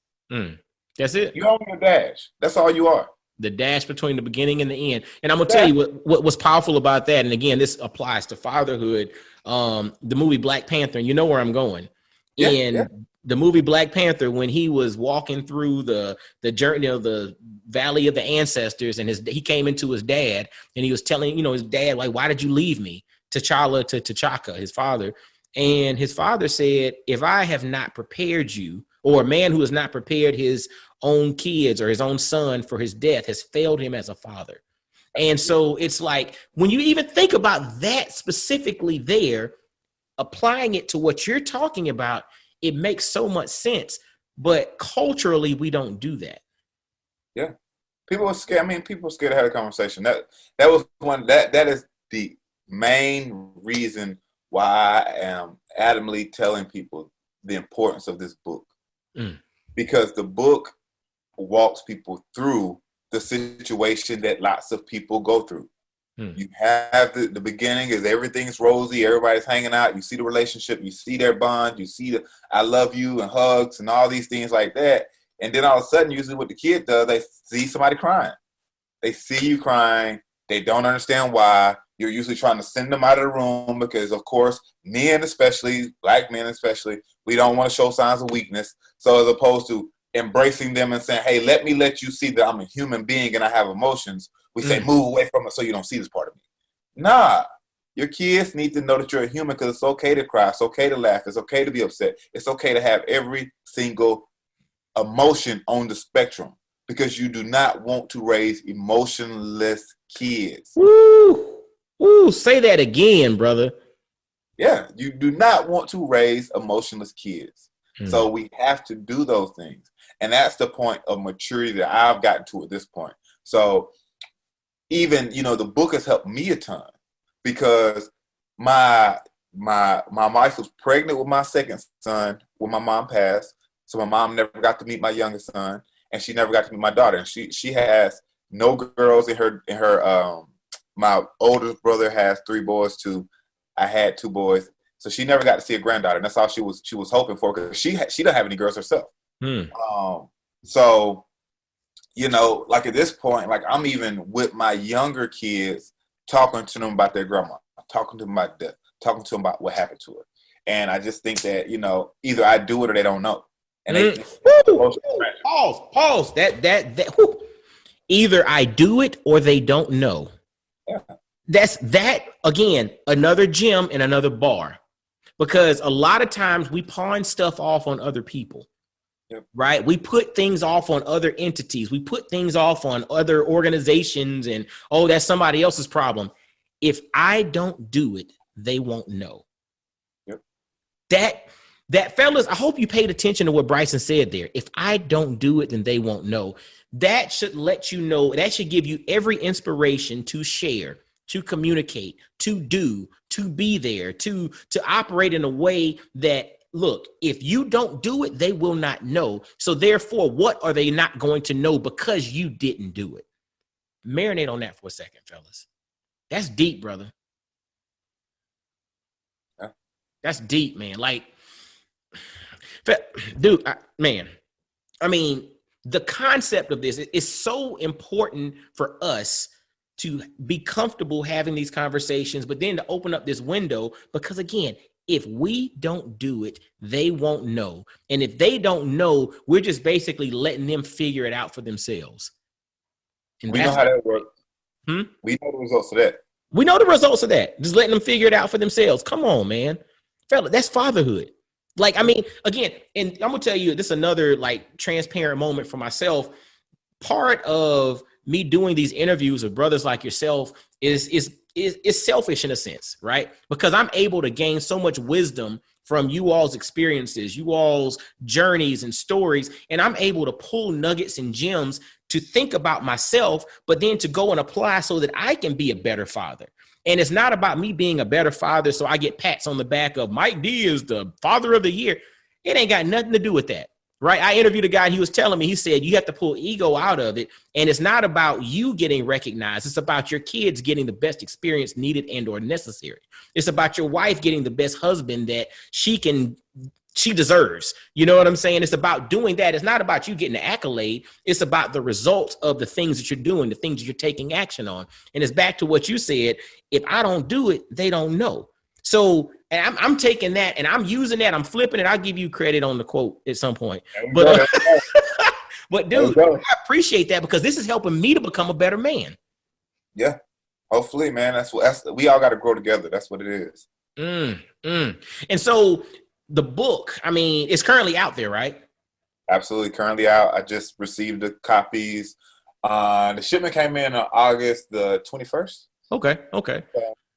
That's it. You own your dash. That's all you are. The dash between the beginning and the end. And I'm going to tell you what was powerful about that. And again, this applies to fatherhood. The movie Black Panther, and you know where I'm going. The movie Black Panther, when he was walking through the journey of the Valley of the Ancestors, and he came into his dad, and he was telling, his dad, like, why did you leave me? T'Chaka, his father. And his father said, if I have not prepared you, or a man who has not prepared his own kids or his own son for his death has failed him as a father. And so it's like, when you even think about that specifically there, applying it to what you're talking about, it makes so much sense, but culturally we don't do that. Yeah, people are scared. I mean, people are scared to have a conversation. That was one. That is the main reason why I am adamantly telling people the importance of this book, because the book walks people through the situation that lots of people go through. You have the beginning is everything's rosy, everybody's hanging out, you see the relationship, you see their bond, you see the I love you and hugs and all these things like that. And then all of a sudden, usually what the kid does, they see somebody crying. They see you crying. They don't understand why. You're usually trying to send them out of the room because, of course, men especially, black men especially, we don't want to show signs of weakness. So as opposed to embracing them and saying, hey, let me let you see that I'm a human being and I have emotions, we say, move away from it so you don't see this part of me. Nah, your kids need to know that you're a human, because it's okay to cry. It's okay to laugh. It's okay to be upset. It's okay to have every single emotion on the spectrum, because you do not want to raise emotionless kids. Woo, say that again, brother. Yeah, you do not want to raise emotionless kids. So we have to do those things. And that's the point of maturity that I've gotten to at this point. So even, the book has helped me a ton, because my wife was pregnant with my second son when my mom passed. So my mom never got to meet my youngest son, and she never got to meet my daughter. And she has no girls in her my oldest brother has 3 boys too. I had 2 boys. So she never got to see a granddaughter. And that's all she was hoping for, because she doesn't have any girls herself. So, like at this point, like I'm even with my younger kids, talking to them about their grandma, talking to them about death, talking to them about what happened to her. And I just think that, either I do it or they don't know. And they pause. That either I do it or they don't know. Yeah. That's again, another gem in another bar, because a lot of times we pawn stuff off on other people. Yep. Right? We put things off on other entities. We put things off on other organizations, and, that's somebody else's problem. If I don't do it, they won't know. Yep. That fellas, I hope you paid attention to what Bryson said there. If I don't do it, then they won't know. That should let you know, that should give you every inspiration to share to communicate, to do, to be there, to operate in a way that, look, if you don't do it, they will not know. So therefore, what are they not going to know because you didn't do it? Marinate on that for a second, fellas. That's deep, brother. Yeah. That's deep, man. Like, dude, man, I mean, the concept of this is so important for us to be comfortable having these conversations, but then to open up this window, because again, if we don't do it, they won't know. And if they don't know, we're just basically letting them figure it out for themselves. And we know how that works. We know the results of that. We know the results of that. Just letting them figure it out for themselves. Come on, man. Fella, that's fatherhood. Like, I mean, again, and I'm going to tell you, this is another like transparent moment for myself. Part of me doing these interviews with brothers like yourself is selfish in a sense, right? Because I'm able to gain so much wisdom from you all's experiences, you all's journeys and stories, and I'm able to pull nuggets and gems to think about myself, but then to go and apply so that I can be a better father. And it's not about me being a better father so I get pats on the back of Mike D is the father of the year. It ain't got nothing to do with that. Right. I interviewed a guy and he was telling me, he said, you have to pull ego out of it. And it's not about you getting recognized. It's about your kids getting the best experience needed and or necessary. It's about your wife getting the best husband that she deserves. You know what I'm saying? It's about doing that. It's not about you getting the accolade. It's about the results of the things that you're doing, the things that you're taking action on. And it's back to what you said. If I don't do it, they don't know. So, and I'm taking that and I'm using that. I'm flipping it. I'll give you credit on the quote at some point. But, but dude, I appreciate that because this is helping me to become a better man. Yeah, hopefully, man. That's we all got to grow together. That's what it is. And so the book, I mean, it's currently out there, right? Absolutely, currently out. I just received the copies. The shipment came in on August the 21st. Okay.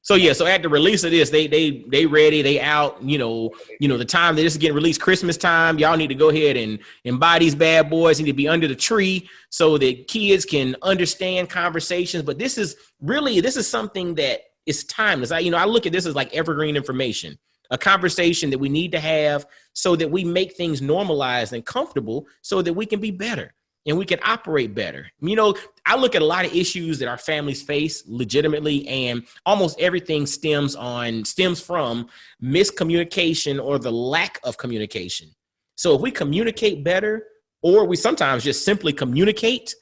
So yeah, so at the release of this, they ready, they out, you know, the time that this is getting released, Christmas time, y'all need to go ahead and buy these bad boys. Need to be under the tree so that kids can understand conversations. But this is something that is timeless. I look at this as like evergreen information, a conversation that we need to have so that we make things normalized and comfortable so that we can be better. And we can operate better. You know, I look at a lot of issues that our families face legitimately, and almost everything stems from miscommunication or the lack of communication. So if we communicate better, or we sometimes just simply communicate,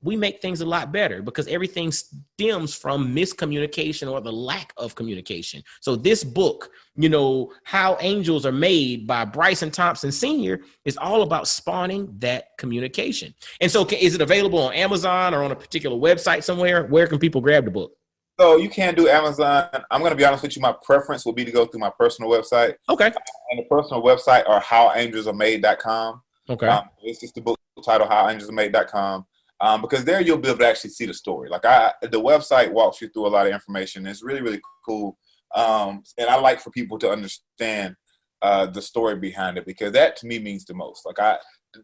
we make things a lot better because everything stems from miscommunication or the lack of communication. So this book, you know, How Angels Are Made by Bryson Thompson Sr. is all about spawning that communication. And so is it available on Amazon or on a particular website somewhere? Where can people grab the book? So you can do Amazon. I'm going to be honest with you. My preference will be to go through my personal website. Okay. And the personal website are howangelsaremade.com. Okay. It's just the book title, howangelsaremade.com. Because there you'll be able to actually see the story. Like the website walks you through a lot of information. It's really, really cool. And I like for people to understand the story behind it because that to me means the most. Like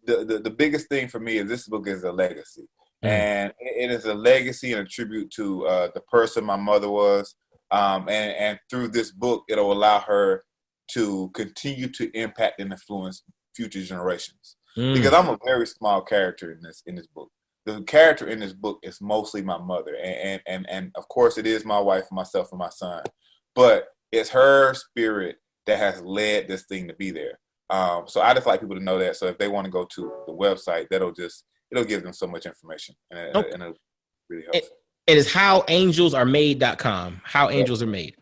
the biggest thing for me is this book is a legacy. And it is a legacy and a tribute to the person my mother was. And through this book, it'll allow her to continue to impact and influence future generations. Because I'm a very small character in this book. The character in this book is mostly my mother. And of course, it is my wife, myself, and my son. But it's her spirit that has led this thing to be there. So I just like people to know that. So if they want to go to the website, it'll give them so much information. And it'll really help. It is howangelsaremade.com. How Angels Are Made.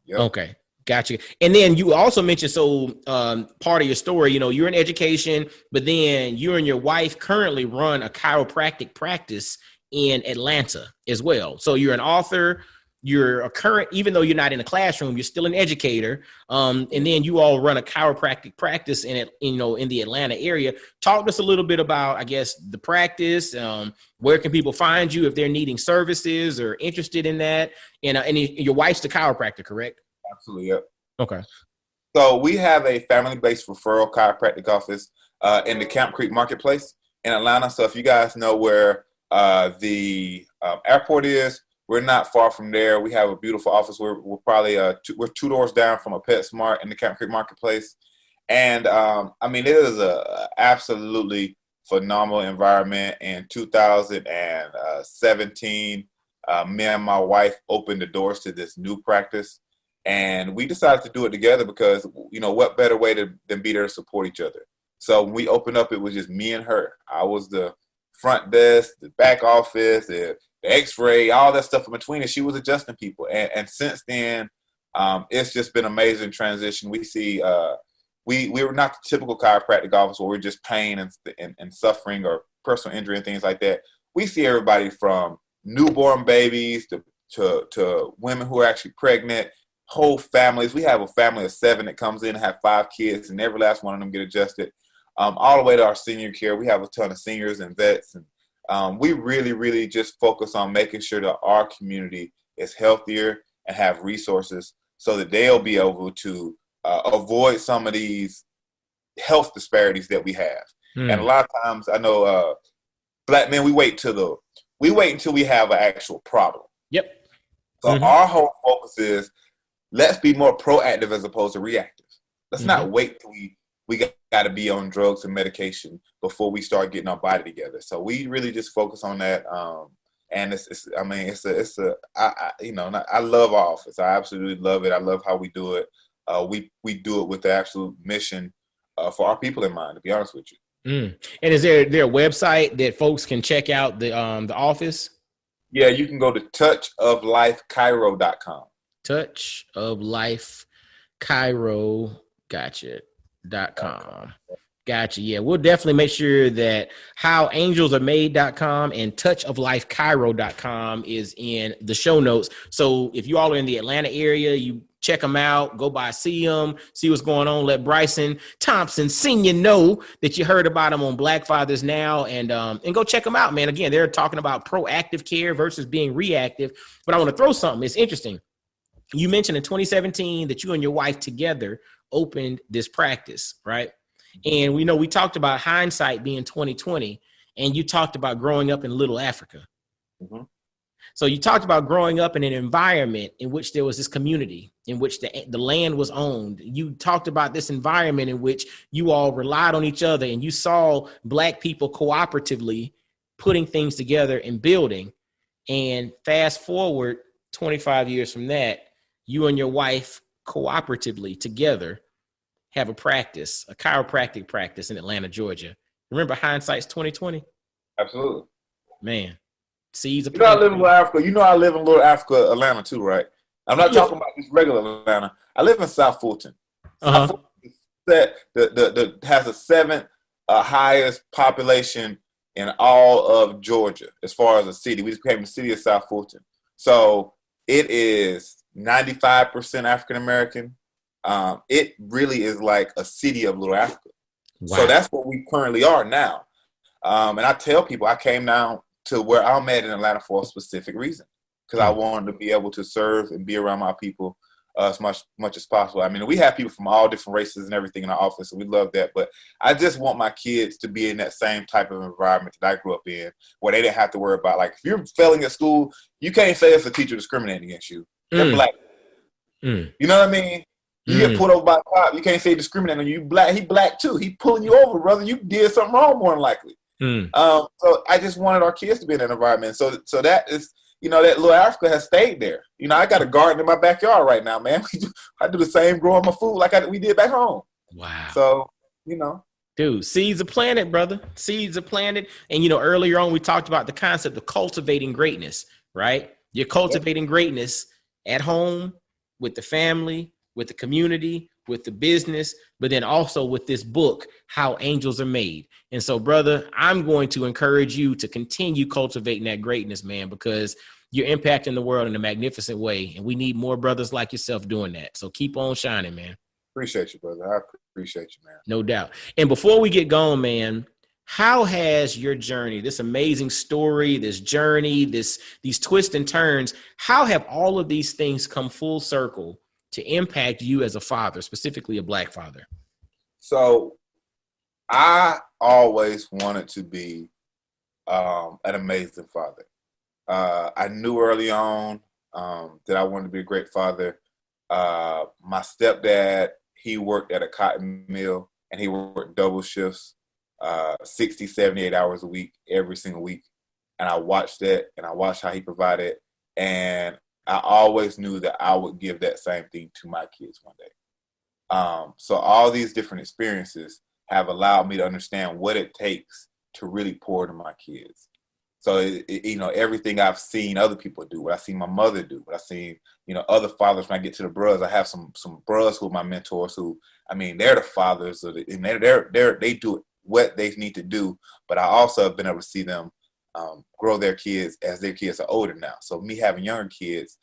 Yep. Okay. Gotcha. And then you also mentioned, part of your story, you know, you're in education, but then you and your wife currently run a chiropractic practice in Atlanta as well. So you're an author, you're a current, even though you're not in a classroom, you're still an educator. And then you all run a chiropractic practice in the Atlanta area. Talk to us a little bit about, I guess, the practice. Where can people find you if they're needing services or interested in that? And your wife's the chiropractor, correct? Absolutely, yep. Okay. So we have a family-based referral chiropractic office in the Camp Creek Marketplace in Atlanta. So if you guys know where the airport is, we're not far from there. We have a beautiful office. We're probably we're 2 doors down from a PetSmart in the Camp Creek Marketplace. And I mean, it is a absolutely phenomenal environment. In 2017, me and my wife opened the doors to this new practice, and we decided to do it together because, you know, what better way than be there to support each other. So when we opened up, it was just me and her. I was the front desk, the back office, the X-ray, all that stuff in between, and she was adjusting people. And since then, it's just been an amazing transition. We see. We were not the typical chiropractic office where we're just pain and suffering or personal injury and things like that. We see everybody from newborn babies to women who are actually pregnant, whole families. We have a family of 7 that comes in and have 5 kids, and every last one of them get adjusted. All the way to our senior care. We have a ton of seniors and vets, and we really, really just focus on making sure that our community is healthier and have resources so that they'll be able to avoid some of these health disparities that we have. And a lot of times, I know Black men, we wait until we have an actual problem. Yep. So our whole focus is, let's be more proactive as opposed to reactive. Let's not wait till we got to be on drugs and medication before we start getting our body together. So we really just focus on that. And I love our office. I absolutely love it. I love how we do it. We do it with the absolute mission for our people in mind, to be honest with you. And is there a website that folks can check out the office? Yeah, you can go to touchoflifechiro.com. Touchoflifechiro, gotcha.com. Gotcha. Yeah, we'll definitely make sure that howangelsaremade.com and touchoflifechiro.com is in the show notes. So if you all are in the Atlanta area, you check them out, go by, see them, see what's going on. Let Bryson Thompson Sr. know that you heard about him on Black Fathers Now, and go check them out, man. Again, they're talking about proactive care versus being reactive. But I want to throw something. It's interesting. You mentioned in 2017 that you and your wife together opened this practice, right? And we talked about hindsight being 2020, and you talked about growing up in Little Africa. So you talked about growing up in an environment in which there was this community, in which the land was owned. You talked about this environment in which you all relied on each other, and you saw Black people cooperatively putting things together and building. And fast forward 25 years from that, you and your wife cooperatively together have a chiropractic practice in Atlanta, Georgia. Remember, hindsight's 2020. Absolutely, man. Seeds of I live in Little Africa. I live in Little Africa, Atlanta too, right? I'm not talking about just regular Atlanta. I live in South Fulton. South Fulton has the 7th highest population in all of Georgia as far as a city. We just became the city of South Fulton. So it is 95% African American. It really is like a city of Little Africa. Wow. So that's what we currently are now. And I tell people I came down to where I'm at in Atlanta for a specific reason, because I wanted to be able to serve and be around my people as much as possible. I mean, we have people from all different races and everything in our office, and we love that. But I just want my kids to be in that same type of environment that I grew up in, where they didn't have to worry about, like, if you're failing at school, you can't say it's a teacher discriminating against you. They're Black. You know what I mean? You get pulled over by a cop, you can't say discriminating on you. Black, he Black too. He pulling you over, brother. You did something wrong, more than likely. So I just wanted our kids to be in that environment. So that is, that Little Africa has stayed there. I got a garden in my backyard right now, man. I do the same growing my food like we did back home. Wow. So, Dude, seeds are planted, brother. Seeds are planted. And, earlier on, we talked about the concept of cultivating greatness, right? You're cultivating greatness at home, with the family, with the community, with the business, but then also with this book, How Angels Are Made. And so, brother, I'm going to encourage you to continue cultivating that greatness, man, because you're impacting the world in a magnificent way. And we need more brothers like yourself doing that. So keep on shining, man. Appreciate you, brother. I appreciate you, man. No doubt. And before we get going, man, how has your journey, this amazing story, this journey, these twists and turns, how have all of these things come full circle to impact you as a father, specifically a Black father? So I always wanted to be an amazing father. I knew early on that I wanted to be a great father. My stepdad, he worked at a cotton mill, and he worked double shifts, 60, 78 hours a week, every single week. And I watched that, and I watched how he provided. And I always knew that I would give that same thing to my kids one day. So all these different experiences have allowed me to understand what it takes to really pour into my kids. So, everything I've seen other people do, what I've seen my mother do, what I've seen, other fathers. When I get to the bros, I have some bros who are my mentors who, they're the fathers of and they do what they need to do. But I also have been able to see them grow their kids as their kids are older now. So me having younger kids,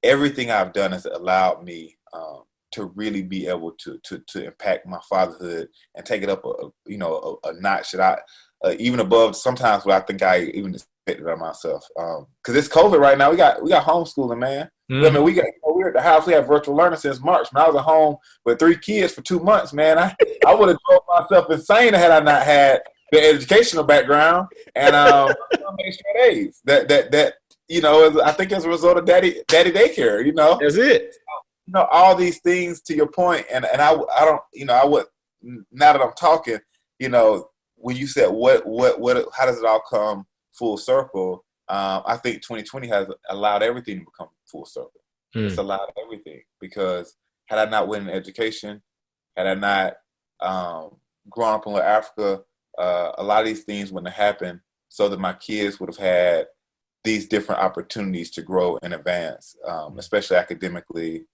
everything I've done has allowed me to really be able to impact my fatherhood and take it up a notch that I even above sometimes what I think I even expected of myself. Because it's COVID right now. We got homeschooling, man. Mm-hmm. We're at the house. We have virtual learning since March. When I was at home with 3 kids for 2 months, man, I would have drove myself insane had I not had the educational background and straight A's. That I think as a result of daddy daycare. That's it. All these things to your point, and I don't, I would, now that I'm talking, when you said what how does it all come full circle? I think 2020 has allowed everything to become full circle. It's allowed everything, because had I not went in education, had I not grown up in Africa, a lot of these things wouldn't have happened, so that my kids would have had these different opportunities to grow and advance, especially academically,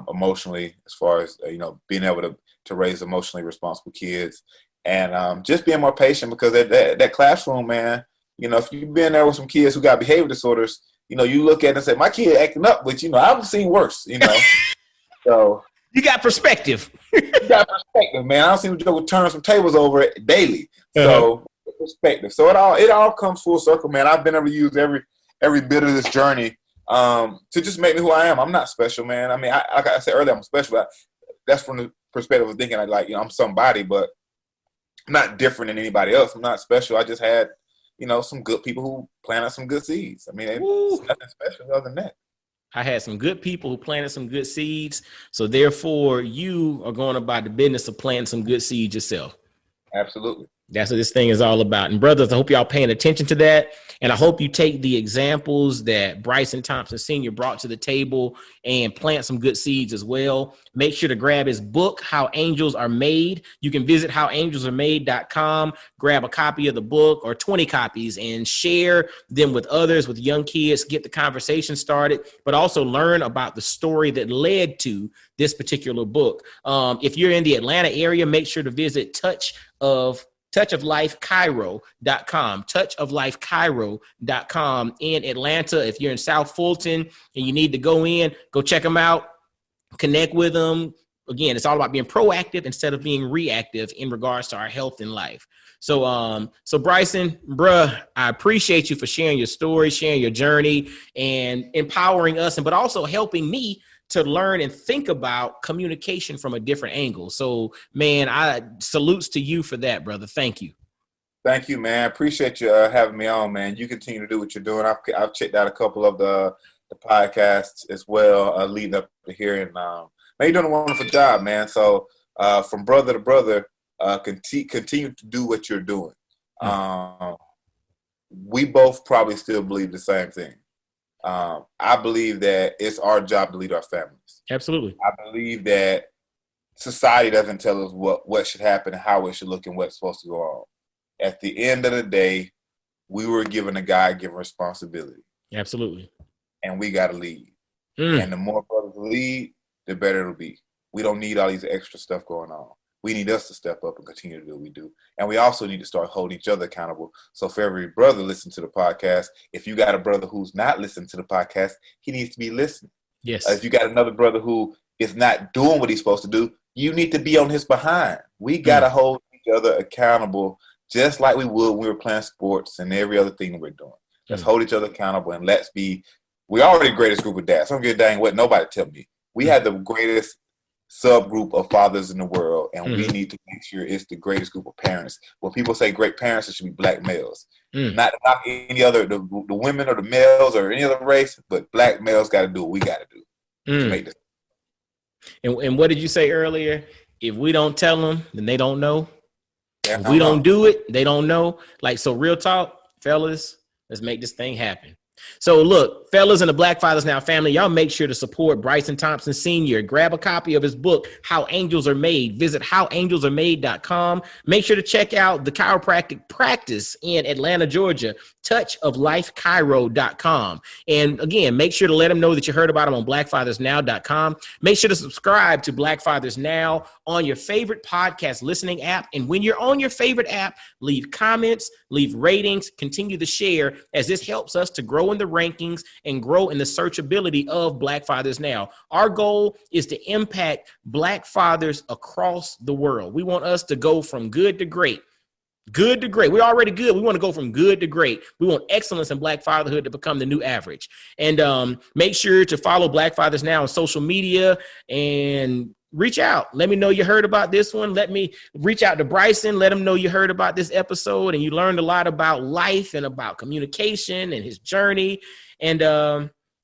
emotionally, as far as being able to raise emotionally responsible kids, and just being more patient, because that classroom, man, if you've been there with some kids who got behavior disorders, you look at it and say, my kid acting up, but I've seen worse, so you got perspective. You got perspective, man. I don't see people turn some tables over it daily. So perspective. So it all comes full circle, man. I've been able to use every bit of this journey to just make me who I am. I'm not special, man. Like I said earlier, I'm special. But that's from the perspective of thinking I'm somebody, but I'm not different than anybody else. I'm not special. I just had, some good people who planted some good seeds. It's nothing special other than that. I had some good people who planted some good seeds. So therefore, you are going about the business of planting some good seeds yourself. Absolutely. That's what this thing is all about. And brothers, I hope y'all paying attention to that. And I hope you take the examples that Bryson Thompson Sr. brought to the table and plant some good seeds as well. Make sure to grab his book, How Angels Are Made. You can visit howangelsaremade.com, grab a copy of the book or 20 copies and share them with others, with young kids, get the conversation started, but also learn about the story that led to this particular book. If you're in the Atlanta area, make sure to visit touchoflifecairo.com, touchoflifecairo.com in Atlanta. If you're in South Fulton and you need to go check them out, connect with them. Again, it's all about being proactive instead of being reactive in regards to our health and life. So Bryson, bruh, I appreciate you for sharing your story, sharing your journey, and empowering us, but also helping me to learn and think about communication from a different angle. So, man, I salutes to you for that, brother. Thank you. Thank you, man. Appreciate you having me on, man. You continue to do what you're doing. I've checked out a couple of the podcasts as well, leading up to here, and man, you're doing a wonderful job, man. So, from brother to brother, continue to do what you're doing. We both probably still believe the same thing. I believe that it's our job to lead our families. Absolutely. I believe that society doesn't tell us what should happen and how it should look and what's supposed to go on. At the end of the day, we were given a God-given responsibility. Absolutely. And we got to lead. And the more brothers lead, the better it'll be. We don't need all these extra stuff going on. We need us to step up and continue to do what we do. And we also need to start holding each other accountable. So for every brother listening to the podcast, if you got a brother who's not listening to the podcast, he needs to be listening. Yes. If you got another brother who is not doing what he's supposed to do, you need to be on his behind. We got to hold each other accountable, just like we would when we were playing sports and every other thing we're doing. Let's hold each other accountable, and we're already the greatest group of dads. I don't give a dang what nobody tell me. We have the greatest subgroup of fathers in the world, and we need to make sure it's the greatest group of parents. When people say great parents, it should be black males. Not any other, the women or the males or any other race, but black males got to do what we got to do to make this. And what did you say earlier? If we don't tell them, then they don't know. If we don't do it, they don't know. Like, so real talk, fellas, let's make this thing happen. So look, fellas in the Black Fathers Now family, y'all make sure to support Bryson Thompson Sr. Grab a copy of his book, How Angels Are Made. Visit howangelsaremade.com. Make sure to check out the chiropractic practice in Atlanta, Georgia, touchoflifechiro.com. And again, make sure to let them know that you heard about them on blackfathersnow.com. Make sure to subscribe to Black Fathers Now on your favorite podcast listening app. And when you're on your favorite app, leave comments, leave ratings, continue to share, as this helps us to grow in the rankings and grow in the searchability of Black Fathers Now. Our goal is to impact Black fathers across the world. We want us to go from good to great. Good to great. We're already good. We want to go from good to great. We want excellence in Black fatherhood to become the new average. And make sure to follow Black Fathers Now on social media and reach out. Let me know you heard about this one. Let me reach out to Bryson. Let him know you heard about this episode and you learned a lot about life and about communication and his journey, and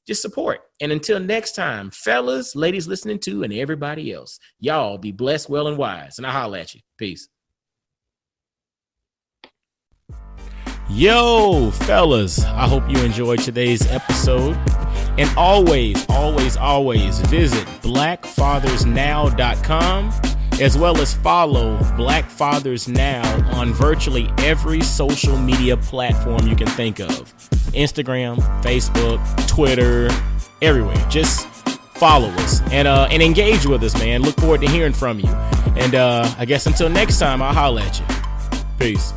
just support. And until next time, fellas, ladies listening to, and everybody else, y'all be blessed, well, and wise. And I'll holler at you. Peace. Yo, fellas, I hope you enjoyed today's episode. And always, always, always visit blackfathersnow.com, as well as follow Black Fathers Now on virtually every social media platform you can think of. Instagram, Facebook, Twitter, everywhere. Just follow us and engage with us, man. Look forward to hearing from you. And I guess until next time, I'll holler at you. Peace.